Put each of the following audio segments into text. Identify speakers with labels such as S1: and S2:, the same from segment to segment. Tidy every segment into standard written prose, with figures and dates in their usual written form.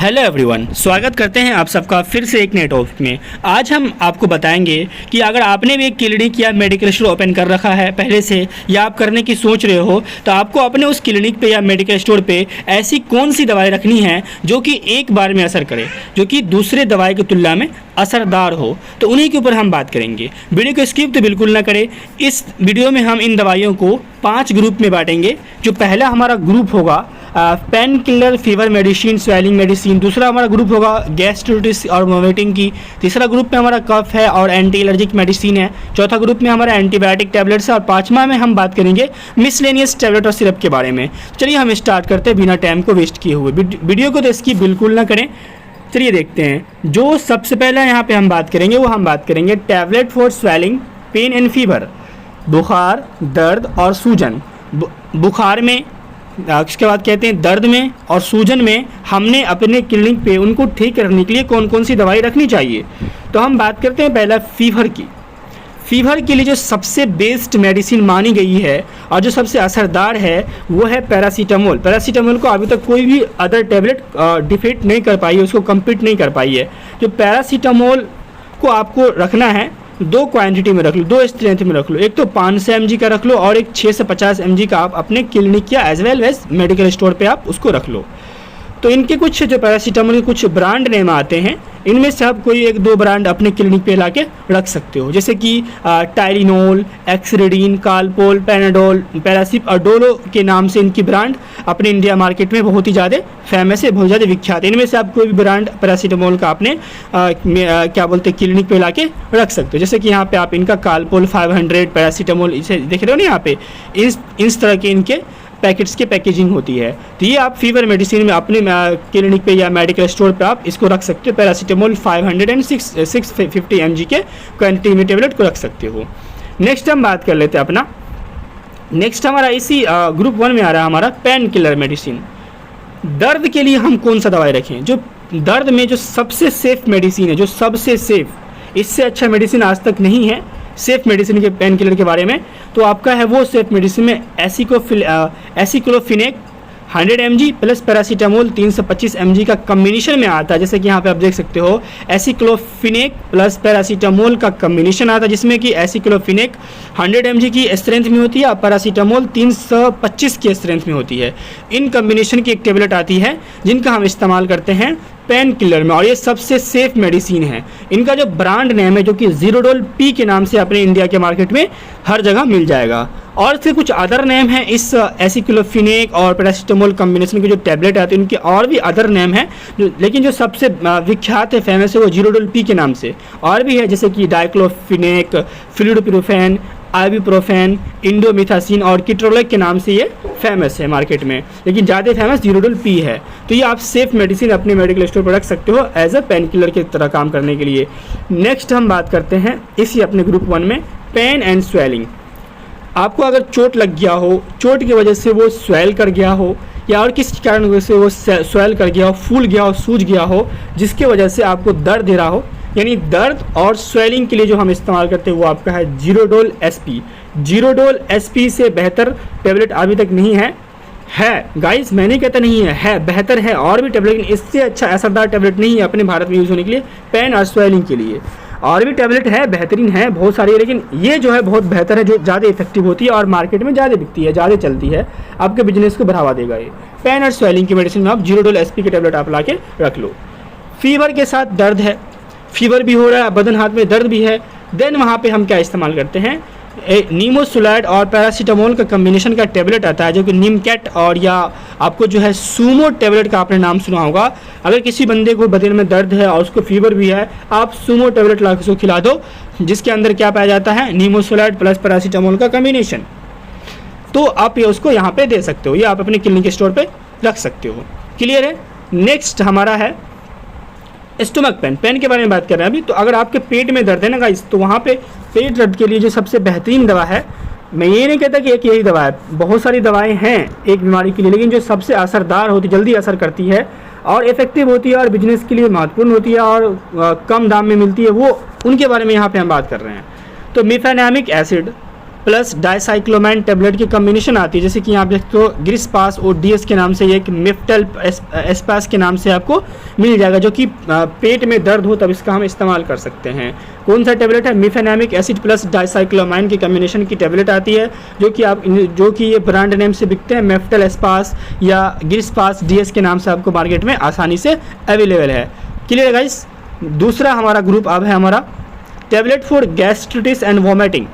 S1: Hello everyone, स्वागत करते हैं आप सबका फिर से एक नए टॉपिक में। आज हम आपको बताएंगे कि अगर आपने भी एक क्लिनिक या मेडिकल स्टोर ओपन कर रखा है पहले से या आप करने की सोच रहे हो, तो आपको अपने उस क्लिनिक पे या मेडिकल स्टोर पे ऐसी कौन सी दवाई रखनी है जो कि एक बार में असर करे, जो कि दूसरे दवाई की तुलना में असरदार हो। तो उन्हीं के ऊपर हम बात करेंगे। वीडियो को स्किप तो बिल्कुल ना करें। इस वीडियो में हम इन दवाइयों को 5 ग्रुप में बांटेंगे। जो पहला हमारा ग्रुप होगा pain killer, fever medicine, swelling medicine. दूसरा हमारा ग्रुप होगा गैस्ट्राइटिस और वोमिटिंग की। तीसरा ग्रुप में हमारा कफ है और एंटी एलर्जिक मेडिसिन है। चौथा ग्रुप में हमारा एंटीबायोटिक टैबलेट्स है और पाँचवा में हम बात करेंगे मिसलेनियस टैबलेट और सिरप के बारे में। चलिए हम स्टार्ट करते हैं बिना टाइम को वेस्ट किए हुए। वीडियो को तो इसकी बिल्कुल ना करें। चलिए देखते हैं। जो सबसे पहला यहाँ पे हम बात करेंगे वो हम बात करेंगे tablet for swelling, pain and fever, बुखार, दर्द और सूजन। बुखार में, उसके बाद कहते हैं दर्द में और सूजन में हमने अपने क्लिनिक पे उनको ठीक करने के लिए कौन कौन सी दवाई रखनी चाहिए। तो हम बात करते हैं पहला फीवर की। फीवर के लिए जो सबसे बेस्ट मेडिसिन मानी गई है और जो सबसे असरदार है वो है पैरासीटामोल। पैरासीटामोल को अभी तक कोई भी अदर टैबलेट डिफीट नहीं कर पाई है, उसको कम्पीट नहीं कर पाई है। जो पैरासीटामोल को आपको रखना है, 2 क्वांटिटी में रख लो, 2 स्ट्रेंथ में रख लो। एक तो 500 mg का रख लो और एक 6 से 50 mg का आप अपने क्लिनिक या as well as medical store पे आप उसको रख लो। तो इनके कुछ जो पैरासीटामोल के कुछ ब्रांड नेम आते हैं, इनमें से आप कोई 1-2 ब्रांड अपने क्लिनिक पे लाके रख सकते हो, जैसे कि टाइलिनोल, एक्सरेडिन, कालपोल, पैनाडोल, पैरासिप और डोलो के नाम से इनकी ब्रांड अपने इंडिया मार्केट में बहुत ही ज़्यादा फेमस है, बहुत ज़्यादा विख्यात है। इनमें से आप कोई भी ब्रांड पैरासीटामोल का अपने क्या बोलते हैं क्लिनिक पे लाके रख सकते हो। जैसे कि यहाँ पे आप इनका कालपोल 500 पैरासीटामोल इसे देख रहे हो ना, यहाँ पे इस तरह के इनके पैकेट्स की पैकेजिंग होती है। तो ये आप फीवर मेडिसिन में अपने क्लिनिक पे या मेडिकल स्टोर पे आप इसको रख सकते हो। पैरासीटामोल 500 एंड 650 mg के क्वांटिटी में टेबलेट को रख सकते हो। नेक्स्ट हम बात कर लेते हैं अपना। नेक्स्ट हमारा इसी ग्रुप 1 में आ रहा है हमारा पेन किलर मेडिसिन। दर्द के लिए हम कौन सा दवाई रखें? जो दर्द में जो सबसे सेफ मेडिसिन है, जो सबसे सेफ, इससे अच्छा मेडिसिन आज तक नहीं है सेफ मेडिसिन के पेन किलर के बारे में। तो आपका है वो सेफ मेडिसिन में aceclofenac 100 mg plus paracetamol 325 mg का कम्बिनेशन में आता है। जैसे कि यहाँ पे आप देख सकते हो एसिक्लोफिनेक प्लस पैरासीटामोल का कम्बिनेशन आता है, जिसमें कि एसिक्लोफिनेक 100 mg की स्ट्रेंथ में होती है और पैरासीटामोल 325 की स्ट्रेंथ में होती है। इन कम्बिनेशन की एक टेबलेट आती है जिनका हम इस्तेमाल करते हैं पेन किलर में, और ये सबसे सेफ मेडिसिन है। इनका जो ब्रांड नेम है जो कि जीरोडोल पी के नाम से अपने इंडिया के मार्केट में हर जगह मिल जाएगा। और फिर कुछ अदर नेम है इस एसिक्लोफिनेक और पैरासीटामोल कॉम्बिनेशन की जो टैबलेट आती है, उनके और भी अदर नेम है, लेकिन जो सबसे विख्यात है, फेमस है, वो जीरोडोल पी के नाम से। और भी है जैसे कि डाइक्लोफिनेक, फ्लूइडोप्रोफेन, आइबुप्रोफेन, इंडोमिथासिन और किट्रोलेक के नाम से ये फेमस है मार्केट में, लेकिन ज़्यादा फेमस जीरोडोल पी है। तो ये आप सेफ मेडिसिन अपने मेडिकल स्टोर पर रख सकते हो एज अ पेन किलर की तरह काम करने के लिए। नेक्स्ट हम बात करते हैं इसी अपने ग्रुप 1 में पेन एंड स्वेलिंग। आपको अगर चोट लग गया हो, चोट की वजह से वो स्वेल कर गया हो या और किसी कारण वजह से वो स्वेल कर गया हो, फूल गया हो, सूज गया हो, जिसके वजह से आपको दर्द दे रहा हो, यानी दर्द और स्वेलिंग के लिए जो हम इस्तेमाल करते हैं वो आपका है जीरोडोल एसपी। जीरोडोल एसपी से बेहतर टेबलेट अभी तक नहीं है गाइस, मैं नहीं कहता नहीं है बेहतर है और भी टेबलेट, लेकिन इससे अच्छा असरदार टेबलेट नहीं है अपने भारत में यूज़ होने के लिए पेन और स्वेलिंग के लिए। और भी टेबलेट है, बेहतरीन है बहुत सारी, लेकिन ये जो है बहुत बेहतर है, जो ज़्यादा इफेक्टिव होती है और मार्केट में ज़्यादा बिकती है, ज़्यादा चलती है, आपके बिजनेस को बढ़ावा देगा ये। पेन और स्वेलिंग की मेडिसिन में आप जीरोडोल एसपी के टेबलेट आप ला के रख लो। फीवर के साथ दर्द है, फीवर भी हो रहा है, बदन हाथ में दर्द भी है, देन वहाँ पे हम क्या इस्तेमाल करते हैं, नीमोसुलाइड और पैरासीटामोल का कम्बिनेशन का टेबलेट आता है, जो कि नीमकैट और या आपको जो है सूमो टेबलेट का आपने नाम सुना होगा। अगर किसी बंदे को बदन में दर्द है और उसको फीवर भी है, आप सूमो टेबलेट ला के उसको खिला दो, जिसके अंदर क्या पाया जाता है, नीमोसुलाइड प्लस पैरासीटामोल का कम्बिनेशन। तो आप ये उसको यहाँ पे दे सकते हो, ये आप अपने क्लिनिक स्टोर पे रख सकते हो। क्लियर है। नेक्स्ट हमारा है स्टोमक पेन। पेन के बारे में बात कर रहे हैं अभी। तो अगर आपके पेट में दर्द है ना गाइस, तो वहाँ पे पेट दर्द के लिए जो सबसे बेहतरीन दवा है, मैं ये नहीं कहता कि एक यही दवा है, बहुत सारी दवाएं हैं एक बीमारी के लिए, लेकिन जो सबसे असरदार होती, जल्दी असर करती है और इफेक्टिव होती है और बिजनेस के लिए महत्वपूर्ण होती है और कम दाम में मिलती है, वो उनके बारे में यहाँ पे हम बात कर रहे हैं। तो मिफेनामिक एसिड प्लस डाइसाइक्लोमाइन टेबलेट की कम्बिनेशन आती है, जैसे कि यहाँ पे तो ग्रिस्पास और डीएस के नाम से, एक मिफ्टल एस्पास के नाम से आपको मिल जाएगा, जो कि पेट में दर्द हो तब इसका हम इस्तेमाल कर सकते हैं। कौन सा टेबलेट है? मिफेनामिक एसिड प्लस डाइसाइक्लोमाइन की कम्बिनेशन की टेबलेट आती है, जो कि ये ब्रांड नेम से बिकते हैं, मिफ्टल एस्पास या ग्रिस्पास डीएस के नाम से आपको मार्केट में आसानी से अवेलेबल है। क्लियर है गाइस? दूसरा हमारा ग्रुप अब है हमारा tablet for gastritis and vomiting.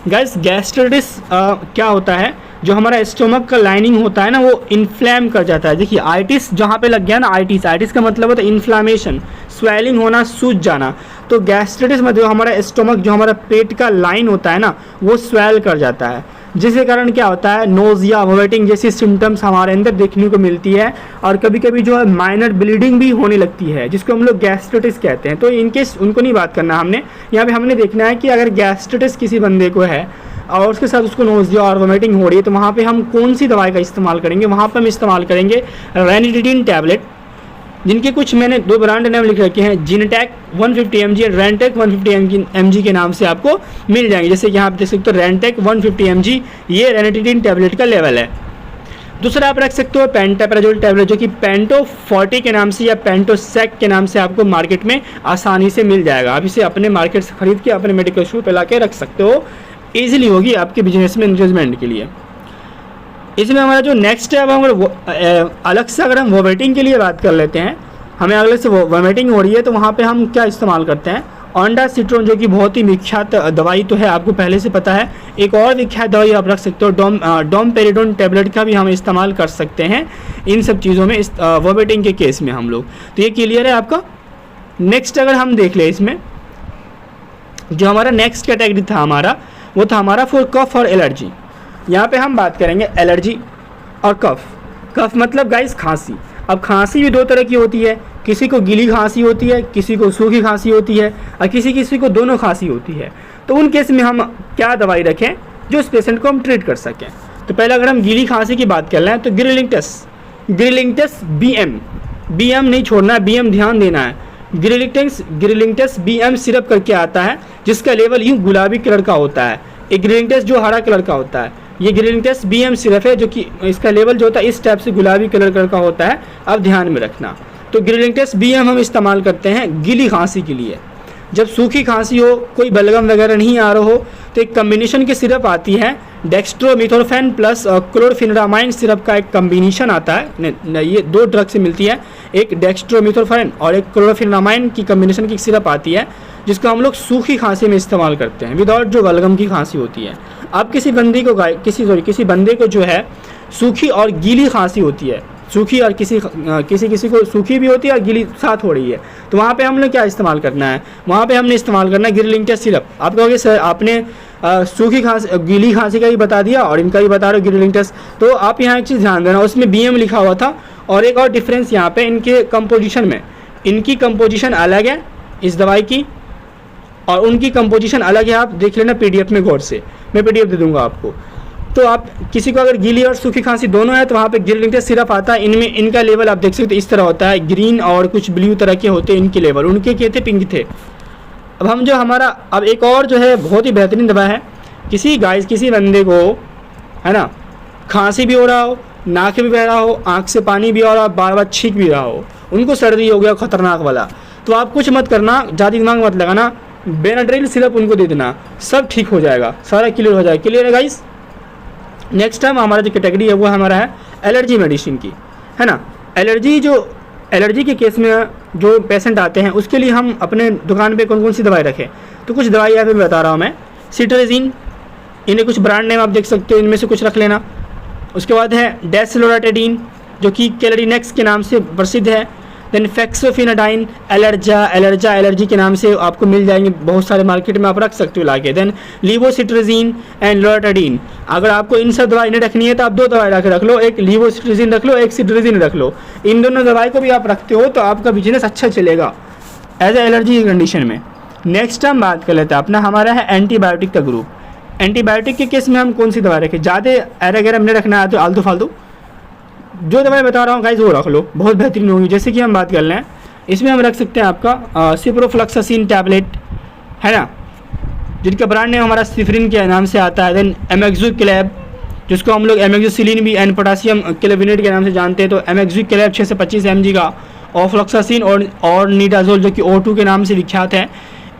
S1: Guys gastritis क्या होता है? जो हमारा स्टोमक का लाइनिंग होता है ना, वो इन्फ्लेम कर जाता है। देखिए आइटिस जहाँ पे लग गया ना, आइटिस का मतलब होता है इन्फ्लामेशन, स्वेलिंग होना, सूज जाना। तो गैस्ट्रिटिस में जो हमारा स्टोमक, जो हमारा पेट का लाइन होता है ना, वो स्वेल कर जाता है, जिसके कारण क्या होता है, नोजिया, वोमिटिंग जैसी सिम्टम्स हमारे अंदर देखने को मिलती है। और कभी कभी जो है माइनर ब्लीडिंग भी होने लगती है, जिसको हम लोग गैस्ट्रिटिस कहते हैं। तो इनकेस उनको नहीं बात करना हमने, यहाँ पे हमने देखना है कि अगर गैस्ट्रिटिस किसी बंदे को है और उसके साथ उसको नोजिया और वोमिटिंग हो रही है, तो वहाँ पे हम कौन सी दवाई का इस्तेमाल करेंगे? वहाँ पर हम इस्तेमाल करेंगे रेनिटिडिन टैबलेट, जिनके कुछ मैंने 2 ब्रांड नाम लिख रखे हैं, जिनटेक 150 mg और रेंटेक 150 mg के नाम से आपको मिल जाएंगे। जैसे कि यहाँ आप देख सकते हो रेंटेक 150 mg, ये रेनिटिडिन टैबलेट का लेवल है। दूसरा आप रख सकते हो पेंटाप्राजोल टैबलेट, जो कि पेंटो 40 के नाम से या पेंटोसेक के नाम से आपको मार्केट में आसानी से मिल जाएगा। आप इसे अपने मार्केट से खरीद के अपने मेडिकल स्टोर पर ला के रख सकते हो, ईजिली होगी आपके बिजनेस में इन्वेस्टमेंट के लिए। इसमें हमारा जो नेक्स्ट है, अब हम अलग से अगर हम वोमिटिंग के लिए बात कर लेते हैं, हमें अलग से वोमिटिंग हो रही है, तो वहाँ पे हम क्या इस्तेमाल करते हैं? ऑन्डासिट्रोन, जो कि बहुत ही विख्यात दवाई तो है, आपको पहले से पता है। एक और विख्यात दवाई आप रख सकते हो, डोमपेरिडोन टैबलेट का भी हम इस्तेमाल कर सकते हैं इन सब चीज़ों में, इस वोमिटिंग के केस में हम लोग। तो ये क्लियर है आपका। नेक्स्ट अगर हम देख लें, इसमें जो हमारा नेक्स्ट कैटेगरी था हमारा, वो था हमारा फॉर कफ और एलर्जी। यहाँ पे हम बात करेंगे एलर्जी और कफ। कफ मतलब गाइस खांसी। अब खांसी भी 2 तरह की होती है, किसी को गीली खांसी होती है, किसी को सूखी खांसी होती है, और किसी को दोनों खांसी होती है। तो उन केस में हम क्या दवाई रखें जो उस पेशेंट को हम ट्रीट कर सकें? तो पहले अगर हम गीली खांसी की बात कर रहे हैं, तो ग्रिलिंगटस BM नहीं छोड़ना है, BM ध्यान देना है। ग्रिलिंगटस BM सिरप करके आता है, जिसका लेवल यूँ गुलाबी कलर का होता है। एक ग्रिलिंगटस जो हरा कलर का होता है, ये ग्रिलिंगटस BM सिरप है, जो कि इसका लेवल जो होता है इस टाइप से गुलाबी कलर का होता है, अब ध्यान में रखना। तो ग्रिलिंगटस BM हम इस्तेमाल करते हैं गीली खांसी के लिए। जब सूखी खांसी हो, कोई बलगम वगैरह नहीं आ रहा हो, तो एक कम्बिनेशन की सिरप आती है, डेक्स्ट्रोमिथोर्फेन प्लस क्लोरफिनरामाइन सिरप का एक कम्बिनेशन आता है। ये 2 ड्रग से मिलती है, एक डेक्स्ट्रोमिथोर्फेन और एक क्लोरफिनरामाइन की कम्बिनेशन की सिरप आती है, जिसको हम लोग सूखी खांसी में इस्तेमाल करते हैं, विदाउट जो बलगम की खांसी होती है। अब किसी बंदे को जो है सूखी और गीली खांसी होती है, सूखी और किसी को सूखी भी होती है और गीली साथ हो रही है, तो वहाँ पे हमने क्या इस्तेमाल करना है? वहाँ पे हमने इस्तेमाल करना है ग्रिलिंगटस सिरप। आप कहोगे सर आपने सूखी खांसी गीली खांसी का ही बता दिया और इनका ही बता रहे हो ग्रिलिंगटस, तो आप यहाँ एक चीज़ ध्यान देना, उसमें BM लिखा हुआ था। और एक और डिफरेंस यहाँ पे इनके कंपोजिशन में, इनकी कंपोजिशन अलग है इस दवाई की, और उनकी कंपोजिशन अलग है। आप देख लेना PDF में गौर से, मैं PDF दे दूंगा आपको। तो आप किसी को अगर गीली और सूखी खांसी दोनों है, तो वहाँ पे ग्रिलिंगटस सिरप आता है। इनमें इनका लेवल आप देख सकते हैं इस तरह होता है, ग्रीन और कुछ ब्लू तरह के होते हैं इनके लेवल, उनके क्या थे? पिंक थे। अब हम जो हमारा अब एक और जो है बहुत ही बेहतरीन दवा है, किसी बंदे को है ना खांसी भी हो रहा हो, नाक भी बह रहा हो, आँख से पानी भी आ रहा हो, बार बार छींक भी रहा हो, उनको सर्दी हो गया खतरनाक वाला, तो आप कुछ मत करना, ज़्यादा दिमाग मत लगाना, बेनाड्रिल सिरप उनको दे देना, सब ठीक हो जाएगा, सारा क्लियर हो जाएगा। क्लियर है गाइस? नेक्स्ट टाइम हमारा जो कैटेगरी है वो हमारा है एलर्जी मेडिसिन की, है ना। एलर्जी के केस में जो पेशेंट आते हैं, उसके लिए हम अपने दुकान पे कौन कौन सी दवाई रखें? तो कुछ दवाई यहाँ पे बता रहा हूँ मैं। सिट्रेजिन, इन्हें कुछ ब्रांड नेम आप देख सकते हो, इनमें से कुछ रख लेना। उसके बाद है डेस्लोराटेडिन, जो कि कैलोरीनेक्स के नाम से प्रसिद्ध है। देन फेक्सोफिनाडाइन, एलर्जी के नाम से आपको मिल जाएंगे बहुत सारे मार्केट में, आप रख सकते हो लाके। Then levocetirizine and loratadine. अगर आपको इन सब दवाई नहीं रखनी है तो आप 2 दवाई रख लो, एक लीवोसिट्रेजिन रख लो, एक सिट्रेजिन रख लो। इन दोनों दवाई को भी आप रखते हो तो आपका बिजनेस अच्छा चलेगा एज ए एलर्जी की कंडीशन में। नेक्स्ट हम बात कर लेते हैं अपना, हमारा है एंटीबायोटिक का ग्रुप। एंटीबायोटिक के केस में हम कौन सी दवाई रखें? ज़्यादा एरागेरम नहीं रखना है, तो आलतू फालतू जो दवाई बता रहा हूँ गाइस वो रख लो, बहुत बेहतरीन होगी। जैसे कि हम बात कर लें, इसमें हम रख सकते हैं आपका सिप्रोफ्लॉक्सासिन टैबलेट, है ना। जिनका ब्रांड नेम हमारा सिफरिन के नाम से आता है। देन एमेक्सोक्लेब, जिसको हम लोग एमेक्सोसिलिन भी एंड पोटासियम क्लेविनेट के नाम से जानते हैं। तो एमेक्सोक्लेब 6 से 25 mg का, ऑफ्लॉक्सासिन और निडाजोल जो कि O2 के नाम से विख्यात है,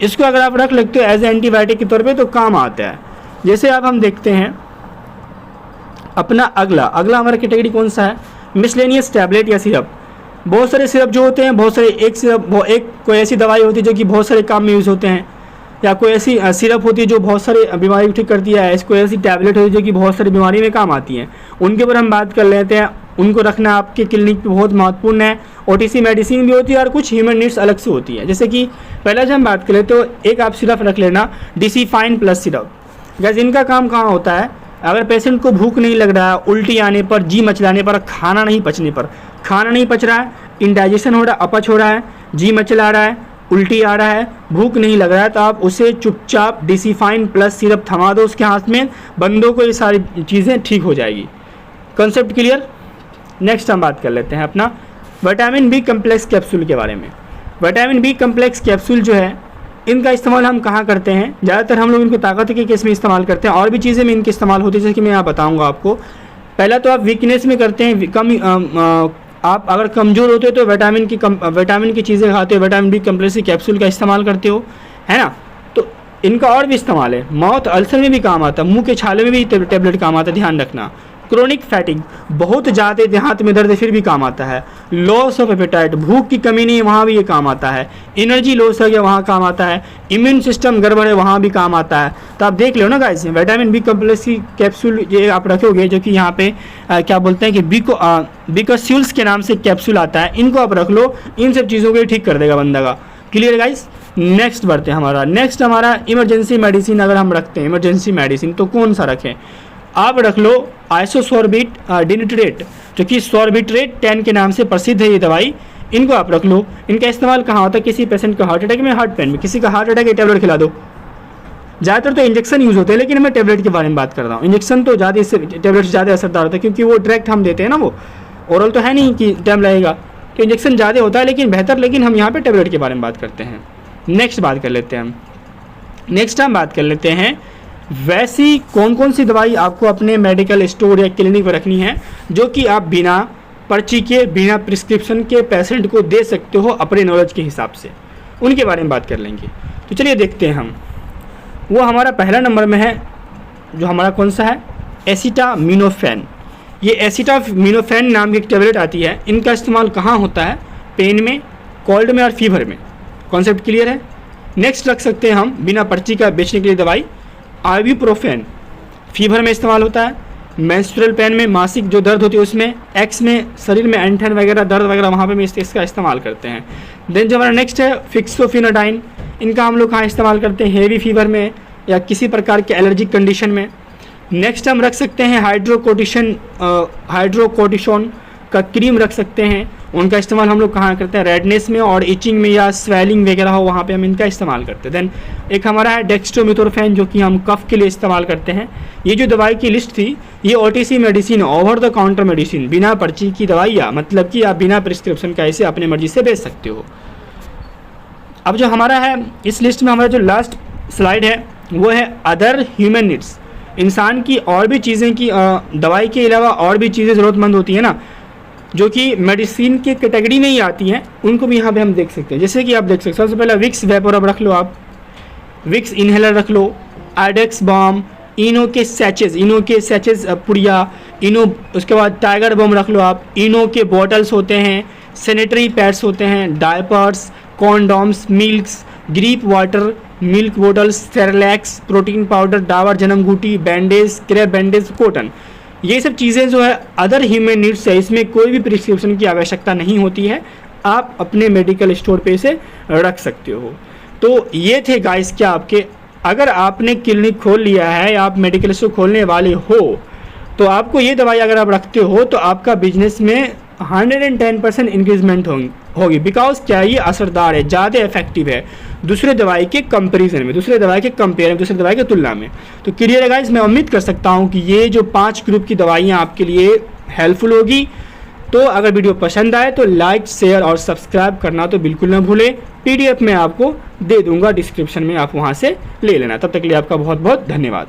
S1: इसको अगर आप रख लेते हो एज एंटीबायोटिक के तौर पे तो काम आता है। जैसे अब हम देखते हैं अपना अगला हमारा कैटेगरी कौन सा है, मिसलेनियस टैबलेट या सिरप। बहुत सारे सिरप जो होते हैं, बहुत सारे एक कोई ऐसी दवाई होती है जो कि बहुत सारे काम में यूज़ होते हैं, या कोई ऐसी सिरप होती है जो बहुत सारे बीमारी ठीक करती है, कोई ऐसी टैबलेट होती है जो कि बहुत सारी बीमारी में काम आती हैं। उनके ऊपर हम बात कर लेते हैं। उनको रखना आपके क्लिनिक पे बहुत महत्वपूर्ण है। OTC मेडिसिन भी होती है और कुछ ह्यूमन नीड्स अलग से होती है। जैसे कि पहले जब हम बात करें तो एक आप सिरप रख लेना डिसीफाइन प्लस सिरप। गैस इनका काम कहाँ होता है, अगर पेशेंट को भूख नहीं लग रहा है, उल्टी आने पर, जी मचलाने पर, खाना नहीं पच रहा है, इंडाइजेशन हो रहा है, अपच हो रहा है, जी मचला रहा है, उल्टी आ रहा है, भूख नहीं लग रहा है, तो आप उसे चुपचाप डिसीफाइन प्लस सिरप थमा दो उसके हाथ में, बंदों को ये सारी चीज़ें ठीक हो जाएगी। Concept clear. नेक्स्ट हम बात कर लेते हैं अपना विटामिन बी कम्प्लेक्स कैप्सूल के बारे में। विटामिन बी कम्प्लेक्स कैप्सूल जो है, इनका इस्तेमाल हम कहाँ करते हैं, ज़्यादातर हम लोग इनको ताकत के केस में इस्तेमाल करते हैं, और भी चीज़ें में इनके इस्तेमाल होती है, जैसे कि मैं यहाँ बताऊँगा आपको। पहला तो आप वीकनेस में करते हैं, आप अगर कमज़ोर होते हो तो विटामिन की चीज़ें खाते हो, विटामिन बी कम्प्लेक्स की कैप्सूल का इस्तेमाल करते हो, है ना। तो इनका और भी इस्तेमाल है, माउथ अल्सर में भी काम आता है, मुंह के छाले में भी टैबलेट काम आता है, ध्यान रखना। क्रोनिक फैटिंग, बहुत ज़्यादा देहात में दर्द फिर भी काम आता है। लॉस ऑफ एपेटाइट, भूख की कमी नहीं, वहाँ भी ये काम आता है। एनर्जी लॉस हो गया, वहाँ काम आता है। इम्यून सिस्टम गड़बड़ है, वहाँ भी काम आता है। तो आप देख लो ना गाइस, विटामिन बी कम्प्लेक्स की कैप्सूल ये आप रखोगे, जो कि यहाँ पे क्या बोलते हैं कि बीकोस्यूल्स के नाम से कैप्सूल आता है, इनको आप रख लो, इन सब चीज़ों को ठीक कर देगा बंदा का। Clear guys. नेक्स्ट बढ़ते हैं नेक्स्ट हमारा इमरजेंसी मेडिसिन। अगर हम रखते हैं इमरजेंसी मेडिसिन तो कौन सा रखें, आप रख लो आइसोसोर्बिट डिनिट्रेट, जो कि सॉर्बिट्रेट 10 के नाम से प्रसिद्ध है ये दवाई, इनको आप रख लो। इनका इस्तेमाल कहाँ होता है, किसी पेशेंट का हार्ट अटैक में, हार्ट पेन में, किसी का हार्ट अटैक है, टैबलेट खिला दो। ज़्यादातर तो इंजेक्शन यूज़ होते हैं, लेकिन मैं टैबलेट के बारे में बात कर रहा हूँ। इंजेक्शन तो ज़्यादा, इससे टैबलेट ज़्यादा असरदार होता है, क्योंकि वो डायरेक्ट हम देते हैं ना, वो ओरल तो है नहीं कि टाइम लगेगा, तो इंजेक्शन ज़्यादा होता है लेकिन बेहतर। लेकिन हम यहाँ पर टैबलेट के बारे में बात करते हैं। नेक्स्ट बात कर लेते हैं वैसी कौन कौन सी दवाई आपको अपने मेडिकल स्टोर या क्लिनिक पर रखनी है, जो कि आप बिना पर्ची के, बिना प्रिस्क्रिप्शन के पेशेंट को दे सकते हो अपने नॉलेज के हिसाब से, उनके बारे में बात कर लेंगे। तो चलिए देखते हैं हम। वो हमारा पहला नंबर में है, जो हमारा कौन सा है, एसिटामिनोफेन। ये एसिटामिनोफेन नाम की एक टैबलेट आती है। इनका इस्तेमाल कहाँ होता है, पेन में, कोल्ड में और फीवर में। कॉन्सेप्ट क्लियर है। नेक्स्ट रख सकते हैं हम बिना पर्ची का बेचने के लिए दवाई, आइबुप्रोफेन, फीवर में इस्तेमाल होता है, मेंस्ट्रुअल पेन में, मासिक जो दर्द होती है उसमें, एक्स में, शरीर में ऐंठन वगैरह, दर्द वगैरह, वहाँ पे भी इसका इस्तेमाल करते हैं। देन जो हमारा नेक्स्ट है फिक्सोफिनोडाइन, इनका हम लोग कहाँ इस्तेमाल करते हैं, हेवी फीवर में या किसी प्रकार के एलर्जिक कंडीशन में। नेक्स्ट हम रख सकते हैं हाइड्रोकोर्टिसोन का क्रीम रख सकते हैं, उनका इस्तेमाल हम लोग कहाँ करते हैं, रेडनेस में और इचिंग में या स्वेलिंग वगैरह हो, वहाँ पे हम इनका इस्तेमाल करते हैं। देन एक हमारा है डेक्स्ट्रोमेथोर्फेन, जो कि हम कफ के लिए इस्तेमाल करते हैं। ये जो दवाई की लिस्ट थी, ये OTC medicine, over the counter medicine, बिना पर्ची की दवाइयाँ, मतलब कि आप बिना प्रिस्क्रिप्शन का ऐसे अपने मर्जी से बेच सकते हो। अब जो हमारा है इस लिस्ट में, हमारा जो लास्ट स्लाइड है वो है अदर ह्यूमन नीड्स। इंसान की और भी चीज़ें की दवाई के अलावा और भी चीज़ें ज़रूरतमंद होती है ना, जो कि मेडिसिन के कैटेगरी में ही आती हैं, उनको भी यहाँ पे हम देख सकते हैं। जैसे कि आप देख सकते हैं, सबसे पहले विक्स वेपोरब रख लो, आप विक्स इनहेलर रख लो, आइडेक्स बॉम, इनो के सैचेज पुड़िया, इनो, उसके बाद टाइगर बॉम रख लो आप, इनो के बॉटल्स होते हैं, सैनिटरी पैड्स होते हैं, diapers, condoms, milks, gripe water, milk bottles, Cerelacs, protein powder, Dabur Janma Ghunti, bandage, crepe bandage, cotton, ये सब चीज़ें जो है अदर ह्यूमन नीड्स है, इसमें कोई भी प्रिस्क्रिप्शन की आवश्यकता नहीं होती है, आप अपने मेडिकल स्टोर पे इसे रख सकते हो। तो ये थे गाइस क्या आपके, अगर आपने क्लिनिक खोल लिया है या आप मेडिकल स्टोर खोलने वाले हो, तो आपको ये दवाई अगर आप रखते हो तो आपका बिजनेस में 110% इंक्रीजमेंट होगी। बिकॉज क्या ये असरदार है, ज़्यादा इफेक्टिव है दूसरे दवाई के कंपैरिजन में, दूसरे दवाई के तुलना में। तो क्लियर है गाइस, मैं उम्मीद कर सकता हूँ कि ये जो 5 ग्रुप की दवाइयाँ आपके लिए हेल्पफुल होगी। तो अगर वीडियो पसंद आए तो लाइक, शेयर और सब्सक्राइब करना तो बिल्कुल ना भूलें। PDF मैं आपको दे दूंगा डिस्क्रिप्शन में, आप वहां से ले लेना। तब तक के लिए आपका बहुत बहुत धन्यवाद।